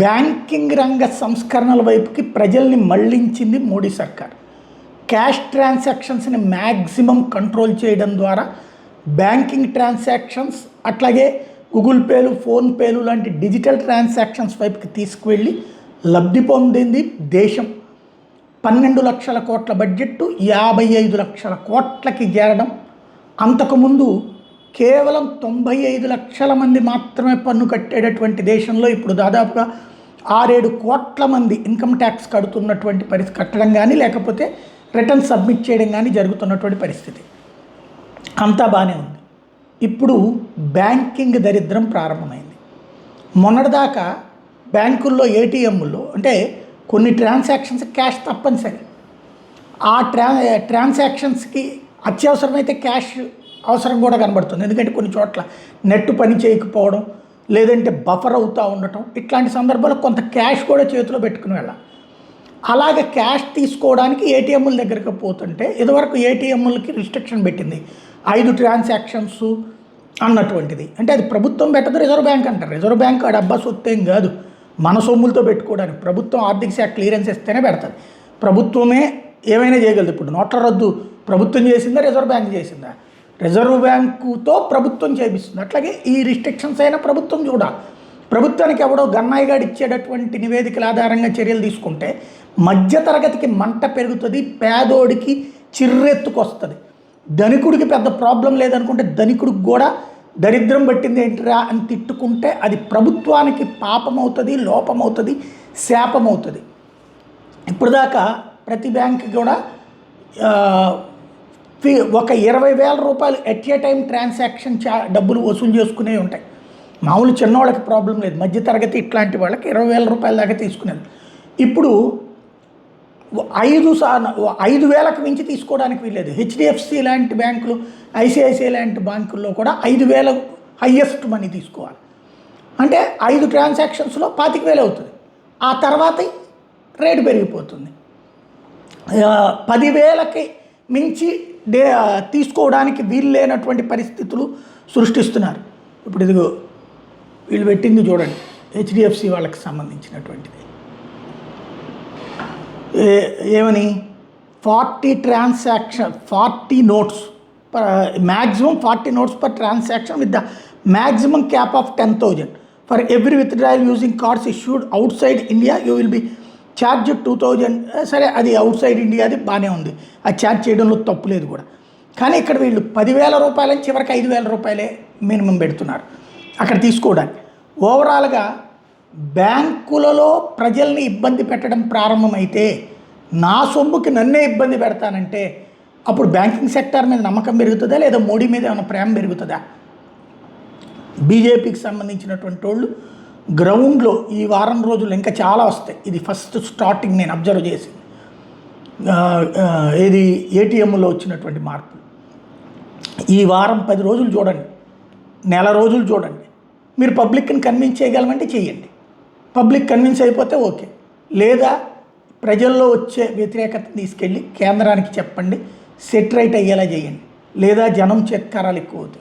Banking రంగ సంస్కరణల వైపుకి ప్రజల్ని మళ్లించింది మోడీ సర్కార్. క్యాష్ ట్రాన్సాక్షన్స్ని మ్యాక్సిమం కంట్రోల్ చేయడం ద్వారా బ్యాంకింగ్ ట్రాన్సాక్షన్స్, అట్లాగే గూగుల్ పేలు, ఫోన్పేలు లాంటి డిజిటల్ ట్రాన్సాక్షన్స్ వైపుకి తీసుకువెళ్ళి లబ్ధి పొందింది దేశం. 12 లక్షల కోట్ల బడ్జెట్టు 55 లక్షల కోట్లకి చేరడం. అంతకుముందు కేవలం 95 లక్షల మంది మాత్రమే పన్ను కట్టేటటువంటి దేశంలో ఇప్పుడు దాదాపుగా 6-7 కోట్ల మంది ఇన్కమ్ ట్యాక్స్ కడుతున్నటువంటి పరిస్థితి, కట్టడం కానీ లేకపోతే రిటర్న్ సబ్మిట్ చేయడం కానీ జరుగుతున్నటువంటి పరిస్థితి. అంతా బాగానే ఉంది. ఇప్పుడు బ్యాంకింగ్ దరిద్రం ప్రారంభమైంది. మొన్నటిదాకా బ్యాంకుల్లో ఏటీఎంల్లో అంటే కొన్ని ట్రాన్సాక్షన్స్ క్యాష్ తప్పనిసరి. ఆ ట్రాన్సాక్షన్స్కి అత్యవసరమైతే క్యాష్ అవసరం కూడా కనబడుతుంది. ఎందుకంటే కొన్ని చోట్ల నెట్ పని చేయకపోవడం, లేదంటే బఫర్ అవుతూ ఉండటం, ఇట్లాంటి సందర్భాల్లో కొంత క్యాష్ కూడా చేతిలో పెట్టుకుని వెళ్ళాలి. అలాగే క్యాష్ తీసుకోవడానికి ఏటీఎంల దగ్గరికి పోతుంటే ఇదివరకు ఏటీఎంలకి రిస్ట్రిక్షన్ పెట్టింది, 5 ట్రాన్సాక్షన్స్ అన్నటువంటిది. అంటే అది ప్రభుత్వం పెట్టదు, రిజర్వ్ బ్యాంక్ అంటారు. రిజర్వ్ బ్యాంక్ ఆ డబ్బా సొత్తేం కాదు, మన సొమ్ములతో పెట్టుకోవడానికి ప్రభుత్వం ఆర్థిక శాఖ క్లియరెన్స్ ఇస్తేనే పెడతారు. ప్రభుత్వమే ఏమైనా చేయగలదు. ఇప్పుడు నోట్ల రద్దు ప్రభుత్వం చేసిందా, రిజర్వ్ బ్యాంక్ చేసిందా? రిజర్వ్ బ్యాంకుతో ప్రభుత్వం చేపిస్తుంది. అట్లాగే ఈ రిస్ట్రిక్షన్స్ అయినా ప్రభుత్వం చూడాలి. ప్రభుత్వానికి ఎవడో గన్నాయిగాడు ఇచ్చేటటువంటి నివేదికల ఆధారంగా చర్యలు తీసుకుంటే మధ్యతరగతికి మంట పెరుగుతుంది, పేదోడికి చిర్రెత్తుకొస్తుంది. ధనికుడికి పెద్ద ప్రాబ్లం లేదనుకుంటే ధనికుడికి కూడా దరిద్రం పట్టింది ఏంటిరా అని తిట్టుకుంటే అది ప్రభుత్వానికి పాపమవుతుంది, లోపమవుతుంది, శాపమవుతుంది. ఇప్పుడు దాకా ప్రతి బ్యాంక్ కూడా ఒక 20,000 రూపాయలు ఎట్ ఏ టైం ట్రాన్సాక్షన్ డబ్బులు వసూలు చేసుకునే ఉంటాయి. మామూలు చిన్నవాళ్ళకి ప్రాబ్లం లేదు, మధ్యతరగతి ఇట్లాంటి వాళ్ళకి 20,000 రూపాయల దాకా తీసుకునేది. ఇప్పుడు 5,000కి మించి తీసుకోవడానికి వీల్లేదు. హెచ్డిఎఫ్సి లాంటి బ్యాంకులు, ఐసిఐసిఐ లాంటి బ్యాంకుల్లో కూడా 5,000 హయ్యెస్ట్ మనీ తీసుకోవాలి. అంటే 5 ట్రాన్సాక్షన్స్లో 25,000 అవుతుంది. ఆ తర్వాత రేటు పెరిగిపోతుంది. 10,000కి మించి తీసుకోవడానికి వీలు లేనటువంటి పరిస్థితులు సృష్టిస్తున్నారు. ఇప్పుడు ఇదిగో వీళ్ళు పెట్టింది చూడండి, హెచ్డిఎఫ్సి వాళ్ళకి సంబంధించినటువంటిది. ఏమని 40 notes maximum 40 notes per transaction with the maximum cap of 10,000 for every withdrawal using cards issued out side India you will be charge 2,000. సరే, అది అవుట్ సైడ్ ఇండియా, అది బాగానే ఉంది, అది ఛార్జ్ చేయడంలో తప్పు లేదు కూడా. కానీ ఇక్కడ వీళ్ళు 10,000 రూపాయల నుంచి చివరికి 5,000 రూపాయలే మినిమం పెడుతున్నారు అక్కడ తీసుకోవడానికి. ఓవరాల్గా బ్యాంకులలో ప్రజల్ని ఇబ్బంది పెట్టడం ప్రారంభమైతే, నా సొమ్ముకి నన్నే ఇబ్బంది పెడతానంటే అప్పుడు బ్యాంకింగ్ సెక్టార్ మీద నమ్మకం పెరుగుతుందా, లేదా మోడీ మీద ఏమైనా ప్రేమ పెరుగుతుందా? బీజేపీకి సంబంధించినటువంటి వాళ్ళు గ్రౌండ్లో ఈ వారం రోజులు ఇంకా చాలా వస్తాయి. ఇది ఫస్ట్ స్టార్టింగ్ నేను అబ్జర్వ్ చేసింది. ఏది ఏటీఎంలో వచ్చినటువంటి మార్పు. ఈ వారం 10 రోజులు చూడండి, నెల రోజులు చూడండి. మీరు పబ్లిక్ని కన్విన్స్ చేయగలమంటే చేయండి. పబ్లిక్ కన్విన్స్ అయిపోతే ఓకే, లేదా ప్రజల్లో వచ్చే వ్యతిరేకతను తీసుకెళ్ళి కేంద్రానికి చెప్పండి, సెట్ రైట్ అయ్యేలా చేయండి, లేదా జనం చేత్కారాలు ఎక్కువ అవుతాయి.